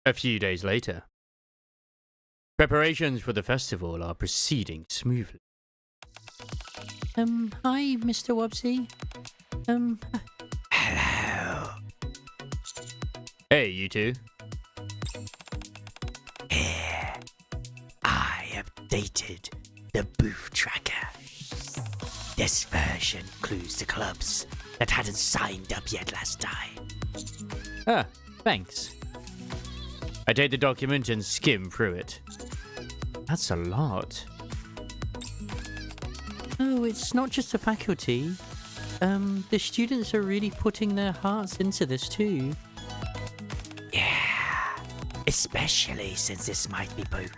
A few days later. Preparations for the festival are proceeding smoothly. Hi, Mr. Wubsy. Hello. Hey, you two. Here, I updated the booth tracker. This version includes the clubs that hadn't signed up yet last time. Ah, thanks. I take the document and skim through it. That's a lot. Oh, it's not just the faculty. The students are really putting their hearts into this too. Yeah, especially since this might be both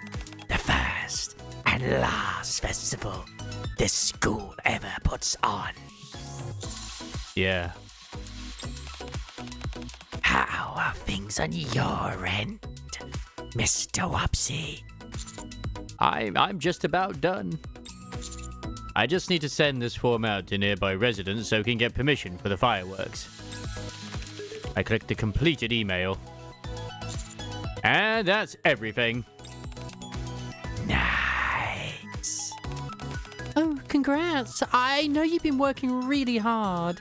the first and last festival this school ever puts on. Yeah. How are things on your end, Mr. Wubsy? I'm just about done. I just need to send this form out to nearby residents so we can get permission for the fireworks. I clicked the completed email. And that's everything. Nice. Oh, congrats. I know you've been working really hard.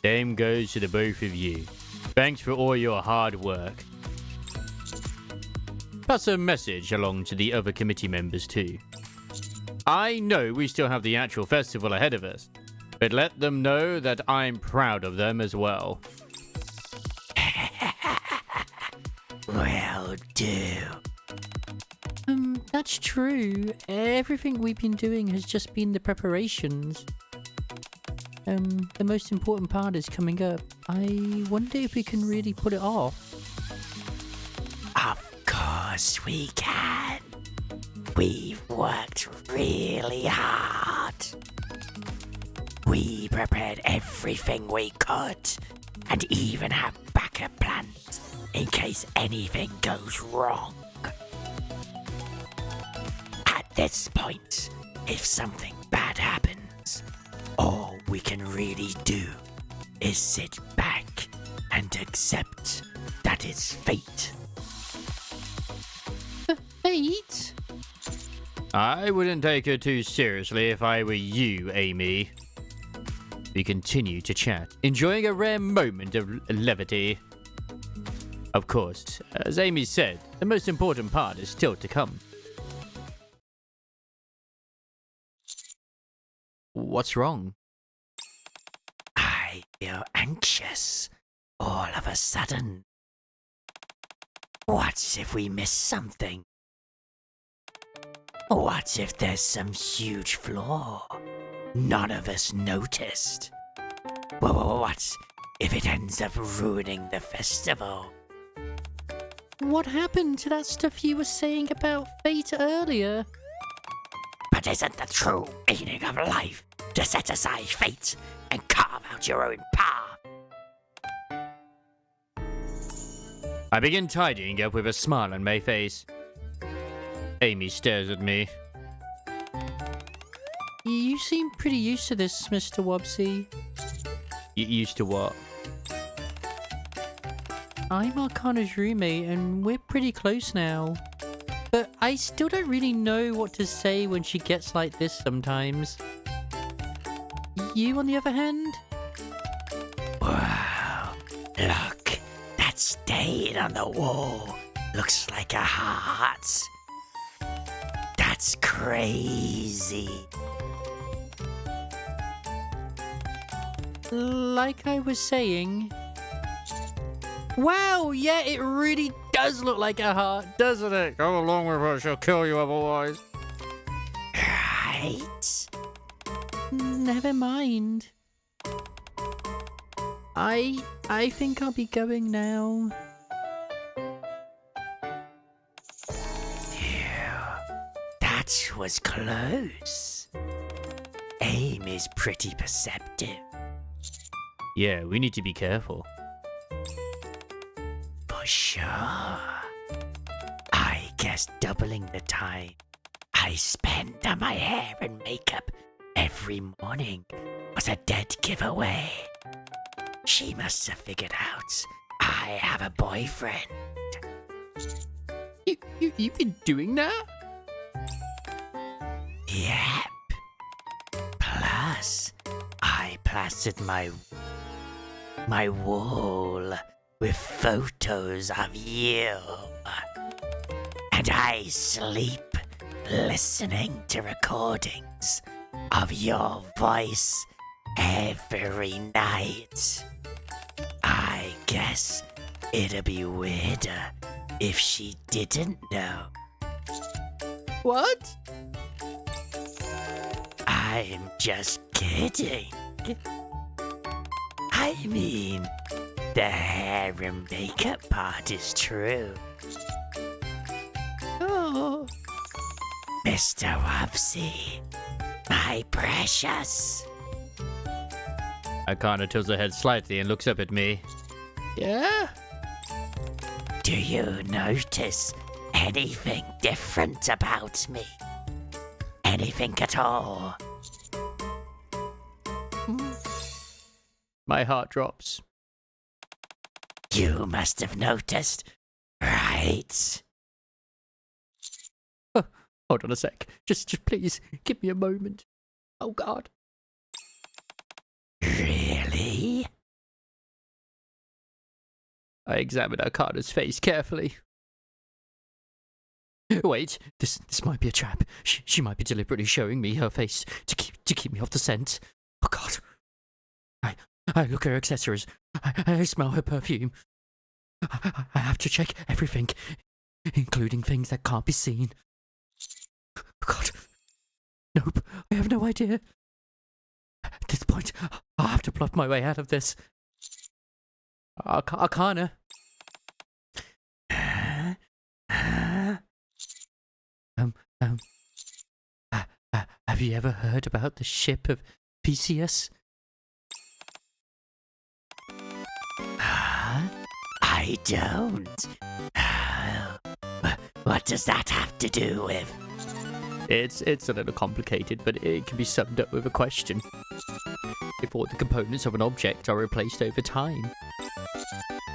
Same goes to the both of you. Thanks for all your hard work. Pass a message along to the other committee members too. I know we still have the actual festival ahead of us, but let them know that I'm proud of them as well. Will do. That's true. Everything we've been doing has just been the preparations. The most important part is coming up. I wonder if we can really put it off. Of course we can. We've worked really hard. We prepared everything we could, and even have backup plans in case anything goes wrong. At this point, if something bad happens, all we can really do is sit back and accept that it's fate. Fate? I wouldn't take her too seriously if I were you, Amy. We continue to chat, enjoying a rare moment of levity. Of course, as Amy said, the most important part is still to come. What's wrong? I feel anxious all of a sudden. What if we miss something? What if there's some huge flaw none of us noticed? What if it ends up ruining the festival? What happened to that stuff you were saying about fate earlier? But isn't the true meaning of life to set aside fate and carve out your own path? I begin tidying up with a smile on my face. Amy stares at me. You seem pretty used to this, Mr. Wubsy. Used to what? I'm Arcana's roommate and we're pretty close now. But I still don't really know what to say when she gets like this sometimes. You, on the other hand? Wow, look, that stain on the wall looks like a heart. That's crazy. Like I was saying... Wow, yeah, it really does look like a heart, doesn't it? Go along with her, she'll kill you otherwise. Right? Never mind. I think I'll be going now. Phew, that was close. Aim is pretty perceptive. Yeah, we need to be careful. For sure. I guess doubling the time I spend on my hair and makeup every morning was a dead giveaway. She must have figured out I have a boyfriend. You've been doing that? Yep. Plus, I plastered my wall with photos of you. And I sleep listening to recordings of your voice every night. I guess it'd be weirder if she didn't know. What? I'm just kidding. I mean, the hair and makeup part is true. Oh. Mr. Wubsy, my precious. Akana tilts her head slightly and looks up at me. Yeah? Do you notice anything different about me? Anything at all? My heart drops. You must have noticed, right? Hold on a sec. Just please, give me a moment. Oh, God. Really? I examine Akana's face carefully. Wait, this might be a trap. She might be deliberately showing me her face to keep me off the scent. Oh, God. I look at her accessories. I smell her perfume. I have to check everything, including things that can't be seen. God. Nope, I have no idea. At this point, I'll have to bluff my way out of this. Akana. Have you ever heard about the ship of Theseus? I don't. What does that have to do with? It's a little complicated, but it can be summed up with a question. If all the components of an object are replaced over time,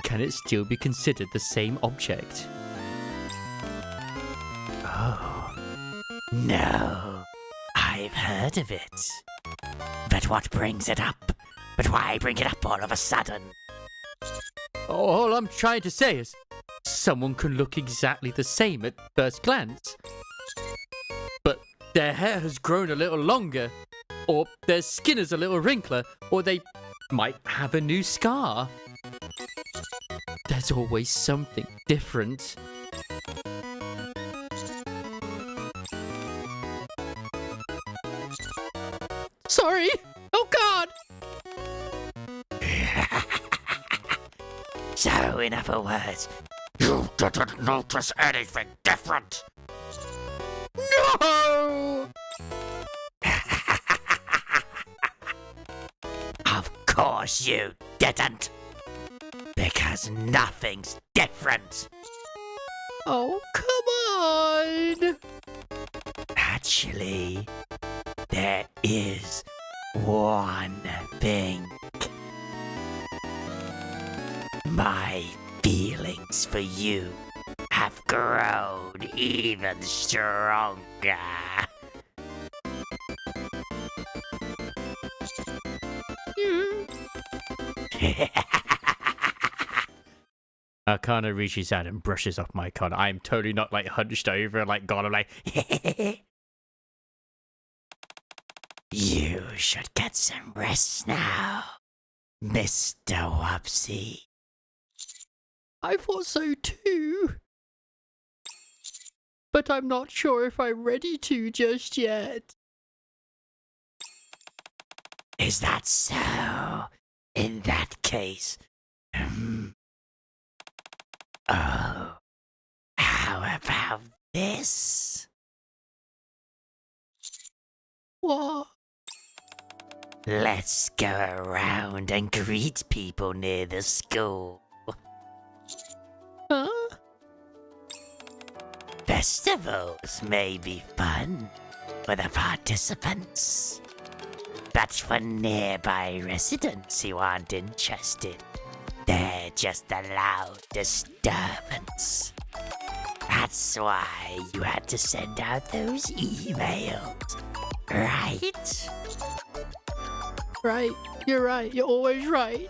can it still be considered the same object? Oh, no. I've heard of it. But what brings it up? But why bring it up all of a sudden? All I'm trying to say is, someone can look exactly the same at first glance, but their hair has grown a little longer, or their skin is a little wrinkler, or they might have a new scar. There's always something different. Sorry! Oh, God! So, in other words, you didn't notice anything different? No! Of course you didn't. Because nothing's different. Oh, come on! Actually, there is one thing. My feelings for you have grown even stronger. Akana reaches out and brushes off my collar. I'm totally not like hunched over like God. I'm like, you should get some rest now, Mr. Wubsy. I thought so too. But I'm not sure if I'm ready to just yet. Is that so? In that case, oh, how about this? What? Let's go around and greet people near the school. Huh? Festivals may be fun for the participants, but for nearby residents who aren't interested, they're just a loud disturbance. That's why you had to send out those emails, right? Right, you're right, you're always right.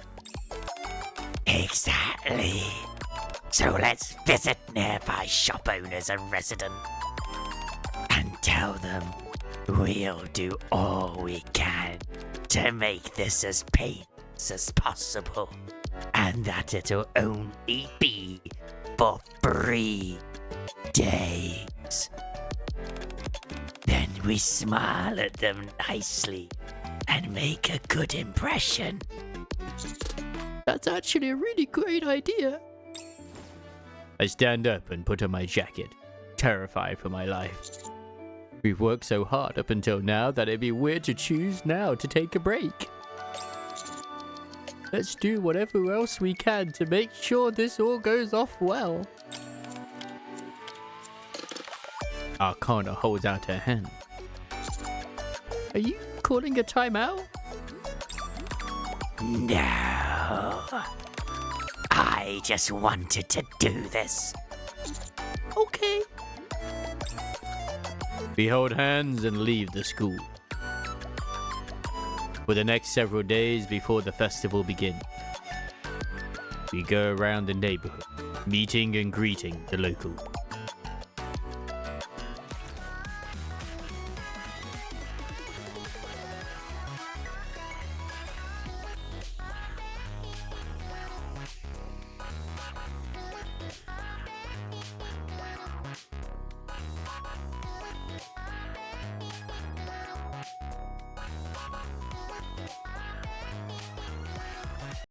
Exactly. So let's visit nearby shop owners and residents and tell them we'll do all we can to make this as painless as possible, and that it'll only be for 3 days. Then we smile at them nicely and make a good impression. That's actually a really great idea. I stand up and put on my jacket, terrified for my life. We've worked so hard up until now that it'd be weird to choose now to take a break. Let's do whatever else we can to make sure this all goes off well. Arcana holds out her hand. Are you calling a timeout? No. I just wanted to do this. Okay. We hold hands and leave the school. For the next several days before the festival begins, we go around the neighborhood, meeting and greeting the locals.